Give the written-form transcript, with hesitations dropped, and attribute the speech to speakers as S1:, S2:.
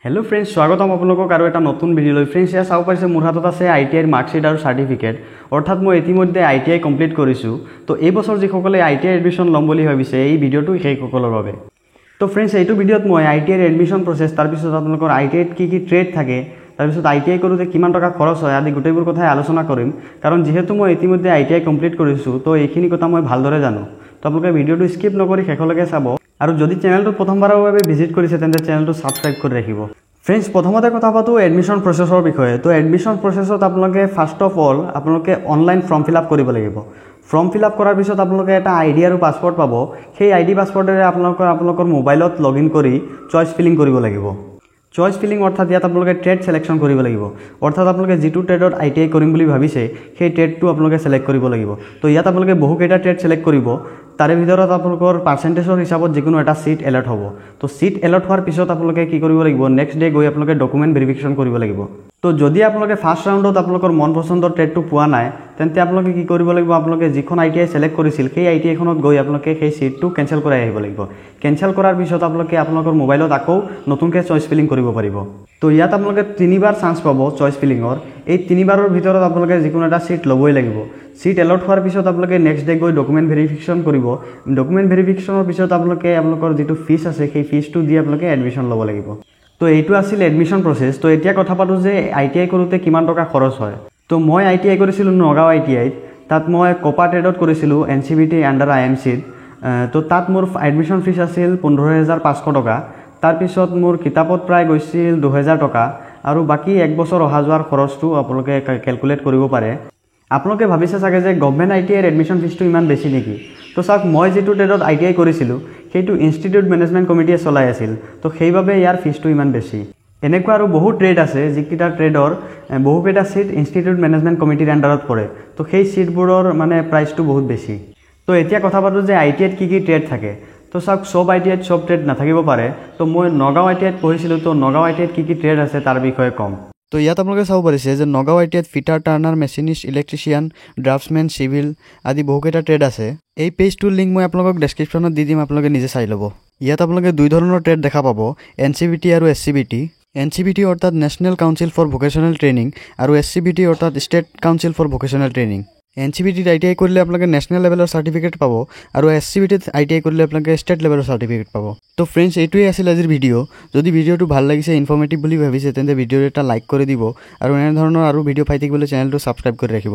S1: Hello friends स्वागतम आपलोगों और एटा नतुन video लै फ्रेंड्स या चाव पाइसे मोर हाथत आछे आईटीआईर मार्कशीट और सार्टिफिकेट अर्थात मैं इतिमध्ये आईटीआई कमप्लीट करिछु। तो এই বছর যিসকলে आईटीआई एडमिशन लम বুলি ভাবিছে এই ভিডিওটো সেইসকলৰ বাবে। तो फ्रेंड्स এইটো ভিডিওত মই आईटीआईर एडमिशन प्रसेस तार पिছত आपलोকৰ आईटीआईत কি ট্ৰেড থাকে तार पिছত आईटीआई करूते किमान टका खरच হয় आदि गोटेइবোৰ কথা आलोचना কৰিম कारण जेहेतु মই इतिमध्ये आईटीआई कमप्लीट करिछु तो এইখিনি কথা মই ভালদৰে জানো। तो आपलोকে ভিডিওটো স্কিপ নকৰি শেষলৈকে চাব और जदि चैनलটো प्रथमबाৰৰ বাবে ভিজিট কৰিছে তেন্তে चैनलটো সাবস্ক্ৰাইব কৰি ৰাখিব। फ्रेंड्स प्रथमते कथा पातो एडमिशन प्रसेसर विषय। तो एडमिशन प्रसेसत आपलोके फार्स्ट अफ ऑल आपलोके ऑनलाइन फर्म फिलआप करिब লাগিব। फर्म फिलआप करार पिছত आपलोके एटा आईडी और पासपोर्ट पाबो। সেই आईडी पासपोर्टेरे आपलोकर मोबाइलत लगइन करी चॉइस फिलिंग करिब লাগিব। चॉइस फिलिंग अर्थात ইয়াত आपलोके ट्रेड सिलेक्शन करिब লাগিব। अर्थात आपलोके जिटु ट्रेडत आईटीआई करिम বুলি ভাবিছে সেই ट्रेडটো आपलोके सिलेक्ट करिब লাগিব। तो ইয়াত आपलोके बहु केटा ट्रेड सिलेक्ट करिब तारे भितरत आपलोकर पार्सेंटेजर हिसाबत जिकोनो एटा सीट एलट हबो। तो सीट एलट होवार पिছত आपलोके कि करिब লাগিব नेक्स्ट डे गई आपलोके डकुमेंट वेरिफिकेशन करिब লাগিব। तो जदि आपलोके फार्स्ट राउंडत आपलोकर मन पसंदर ट्रेडটো পোৱা নাই তেন্তে आपलोके कि करिब লাগিব आपलोके जिखन आईटीआई सिलेक्ट करिছিল সেই आईटीआई खনত गई आपलोके সেই सीटটো कैंसिल कराइ আহিব লাগিব। कैंसिल करार पिছত आपलोके आपलोकर मोबाइलत आको नतुनके चॉइस फिलिंग करिब पारिब। तो ইয়াত आपलोके 3 बार चान्स पाबो चॉइस फिलिंगर। এই 3 बाৰৰ ভিতৰত आपलोके जिकोनो এটা सीट লবই লাগিব। सीट एलट होवार पिছত आपलोके नेक्स्ट डे गई डकुमेंट वेरिफिकेशन करिब। डकुमेंट वेरिफिकेशনৰ পিছত आपलोके आपलोकर जितु फीस আছে সেই फीसটো দি आपलोके एडमिशन लब লাগিব। तो এইটো আছিল एडमिशन प्रसेस। तो এতিয়া কথা পাতো যে आईटीआई কৰোতে কিমান টকা খৰচ হয়। तो মই आईटीआई কৰিছিলো নগাঁও आईटीआईত। তাত মই কপা ট্ৰেডত কৰিছিলো एनसीबीटी अंडर आईएमसीত। तो তাত মোৰ एडमिशन फीस আছিল 15500 টকা। तार पिছত मोर किताबत प्राय গৈছিল 2000 टका और बाकी एक बছৰ অহা যোৱাৰ খৰচটো आपलोके कैलकुलेट करिब पारे। आपलोके भाबिছে চাগে যে गवर्नमेंट आईटीआईर एडमिशन फीसটো ইমান বেছি নেকি। तो চাওক মই যেটো ট্ৰেডত आईटीआई কৰিছিলো সেইটো ইনষ্টিটিউট মেনেজমেন্ট কমিটিয়ে চলাই আছিল। তো সেইভাবে ইয়াৰ ফিসটো ইমান বেছি। এনেকুৱা আৰু বহু ট্ৰেড আছে যিকিটা ট্ৰেডৰ বহুকেইটা সিট ইনষ্টিটিউট মেনেজমেন্ট কমিটিৰ আন্ডাৰত পৰে। তো সেই সিটবোৰৰ মানে প্ৰাইসটো বহুত বেছি। তো এতিয়া কথা পাতো যে आईटीआईত কি ট্ৰেড থাকে। तो চাওক সব आईटीआईত সব ট্ৰেড নাথাকিব পাৰে। তো মই নগাঁও आईटीआईত পঢ়িছিলো তো নগাঁও आईटीआईত কি ট্ৰেড আছে তাৰ বিষয়ে কম। तो ইয়াত আপোনালোকে চাব পাৰিছে যে নগাঁও आईटीआईত fitter turner machinist electrician draftsman civil আদি বহুকেইটা ট্ৰেড আছে। এই পেজটোৰ লিংক মই আপোনালোকক ডেছক্ৰিপশ্যনত দি দিম, আপোনালোকে নিজে চাই ল'ব। ইয়াত আপোনালোকে দুই ধৰণৰ ট্ৰেড দেখা পাব, এনসিবিটি আৰু এসসিবিটি। এনসিবিটি অৰ্থাৎ national council for vocational training আৰু এসসিবিটি অৰ্থাৎ state council for vocational training. এনসিবিটিত আইটিআই কৰিলে আপোনালোকে নেশ্যনেল লেভেলৰ সাৰ্টিফিকেট পাব আৰু এসসিবিটিত আইটিআই কৰিলে আপোনালোকে ষ্টেট লেভেলৰ সাৰ্টিফিকেট পাব। তো ফ্ৰেণ্ডছ এইটোৱে আছিল আজিৰ ভিডিঅ'। যদি ভিডিঅ'টো ভাল লাগিছে ইনফৰ্মেটিভ বুলি ভাবিছে তেন্তে ভিডিঅ'টো এটা লাইক কৰি দিব আৰু এনে ধৰণৰ আৰু ভিডিঅ' পাই থাকিবলৈ চেনেলটো সাবস্ক্ৰাইব কৰি ৰাখিব।